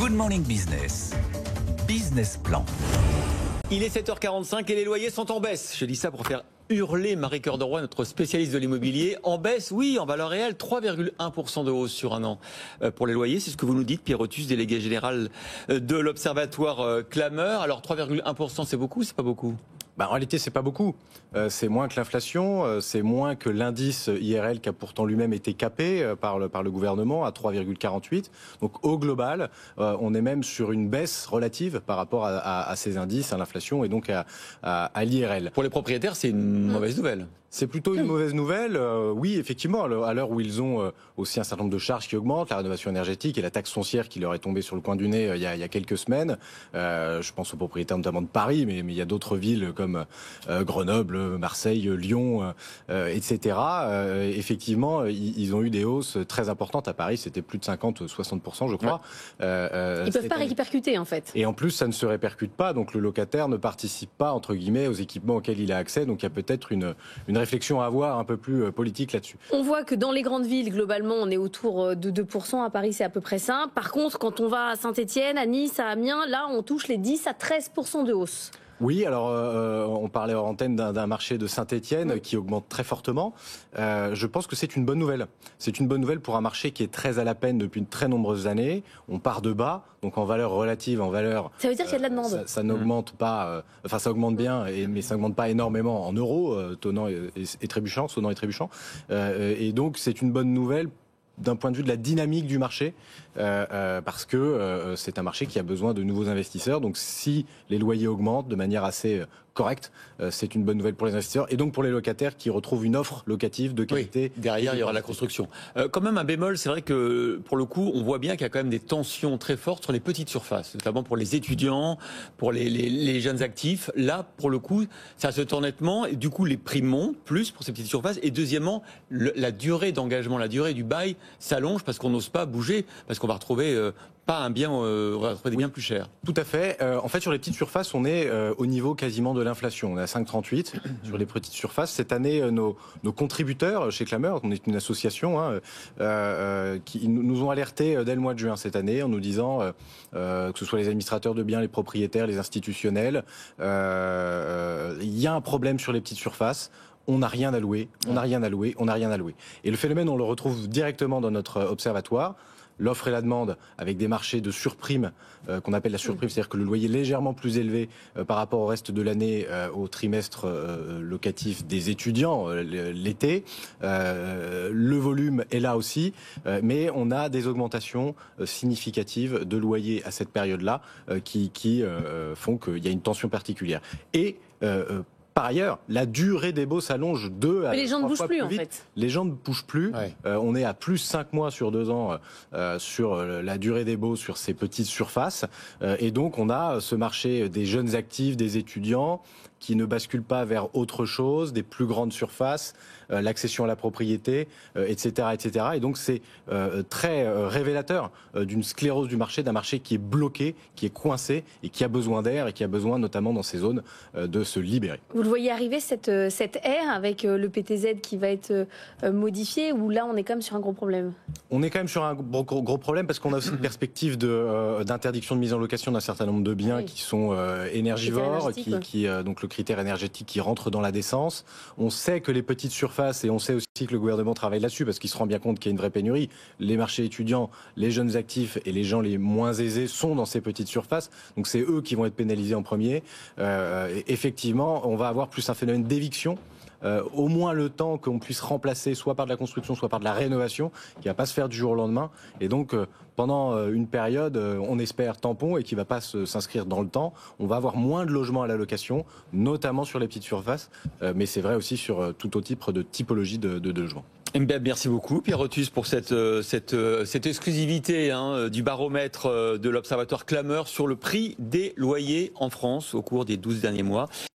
Good Morning Business. Business Plan. Il est 7h45 et les loyers sont en baisse. Je dis ça pour faire hurler Marie-Cœur de Roy, notre spécialiste de l'immobilier. En baisse, oui, en valeur réelle, 3,1% de hausse sur un an pour les loyers. C'est ce que vous nous dites, Pierre Othus, délégué général de l'Observatoire Clameur. Alors 3,1%, c'est beaucoup ou c'est pas beaucoup ? En réalité, c'est pas beaucoup. C'est moins que l'inflation, c'est moins que l'indice IRL qui a pourtant lui-même été capé par le gouvernement à 3,48. Donc au global, on est même sur une baisse relative par rapport à ces indices, à l'inflation et donc à l'IRL. Pour les propriétaires, c'est une mauvaise nouvelle. C'est plutôt une mauvaise nouvelle. Oui, effectivement, à l'heure où ils ont aussi un certain nombre de charges qui augmentent, la rénovation énergétique et la taxe foncière qui leur est tombée sur le coin du nez il y a quelques semaines. Je pense aux propriétaires notamment de Paris, mais il y a d'autres villes comme Grenoble, Marseille, Lyon, etc. Effectivement, ils ont eu des hausses très importantes. À Paris, c'était plus de 50-60%, je crois. Ils peuvent pas répercuter, en fait. Et en plus, ça ne se répercute pas. Donc le locataire ne participe pas, entre guillemets, aux équipements auxquels il a accès. Donc il y a peut-être une réflexion à avoir un peu plus politique là-dessus. On voit que dans les grandes villes, globalement, on est autour de 2%. À Paris, c'est à peu près ça. Par contre, quand on va à Saint-Étienne, à Nice, à Amiens, là, on touche les 10 à 13% de hausse. Oui, alors on parlait hors antenne d'un marché de Saint-Étienne qui augmente très fortement. Je pense que c'est une bonne nouvelle. C'est une bonne nouvelle pour un marché qui est très à la peine depuis de très nombreuses années. On part de bas, donc en valeur relative, en valeur... Ça veut dire qu'il y a de la demande. Ça n'augmente pas, enfin ça augmente bien, mais ça n'augmente pas énormément en euros, sonnant et trébuchant. Et donc c'est une bonne nouvelle d'un point de vue de la dynamique du marché, parce que c'est un marché qui a besoin de nouveaux investisseurs. Donc si les loyers augmentent de manière assez correcte, c'est une bonne nouvelle pour les investisseurs et donc pour les locataires qui retrouvent une offre locative de qualité. Oui, derrière, il y aura la construction. Quand même un bémol, c'est vrai que pour le coup, on voit bien qu'il y a quand même des tensions très fortes sur les petites surfaces, notamment pour les étudiants, pour les jeunes actifs. Là, pour le coup, ça se tend nettement et du coup, les prix montent plus pour ces petites surfaces. Et deuxièmement, la durée d'engagement, la durée du bail s'allonge parce qu'on n'ose pas bouger, parce qu'on va retrouver pas un bien, on va retrouver des biens plus chers. Tout à fait. En fait, sur les petites surfaces, on est au niveau quasiment de l'inflation. On est à 5,38 sur les petites surfaces. Cette année, nos contributeurs chez Clameur, on est une association qui nous ont alertés dès le mois de juin cette année en nous disant que ce soit les administrateurs de biens, les propriétaires, les institutionnels, il y a un problème sur les petites surfaces. On n'a rien à louer, on n'a rien à louer, on n'a rien à louer. Et le phénomène, on le retrouve directement dans notre observatoire. L'offre et la demande avec des marchés de surprime qu'on appelle la surprime, c'est-à-dire que le loyer est légèrement plus élevé par rapport au reste de l'année au trimestre locatif des étudiants l'été. Le volume est là aussi, mais on a des augmentations significatives de loyers à cette période-là qui font qu'il y a une tension particulière. Et par ailleurs, la durée des baux s'allonge 2 à 3 fois plus vite. Mais les gens ne bougent plus, en fait. Les gens ne bougent plus. Ouais. On est à plus 5 mois sur 2 ans sur la durée des baux sur ces petites surfaces. Et donc, on a ce marché des jeunes actifs, des étudiants qui ne basculent pas vers autre chose, des plus grandes surfaces, l'accession à la propriété, etc., etc. Et donc, c'est très révélateur d'une sclérose du marché, d'un marché qui est bloqué, qui est coincé et qui a besoin d'air et qui a besoin, notamment dans ces zones, de se libérer. Vous le voyez arriver, cette ère avec le PTZ qui va être modifié, ou là, on est quand même sur un gros problème? On est quand même sur un gros problème parce qu'on a aussi une perspective d'interdiction de mise en location d'un certain nombre de biens qui sont énergivores, donc le critère énergétique qui rentre dans la décence. On sait que les petites surfaces, et on sait aussi que le gouvernement travaille là-dessus parce qu'il se rend bien compte qu'il y a une vraie pénurie. Les marchés étudiants, les jeunes actifs et les gens les moins aisés sont dans ces petites surfaces. Donc c'est eux qui vont être pénalisés en premier. Effectivement, on va avoir plus un phénomène d'éviction. Au moins le temps qu'on puisse remplacer soit par de la construction, soit par de la rénovation, qui va pas se faire du jour au lendemain. Et donc, pendant une période, on espère tampon et qui va pas s'inscrire dans le temps, on va avoir moins de logements à la location, notamment sur les petites surfaces, mais c'est vrai aussi sur tout autre type de typologie de logements. Merci beaucoup Pierre Othus pour cette exclusivité du baromètre de l'Observatoire Clameur sur le prix des loyers en France au cours des 12 derniers mois.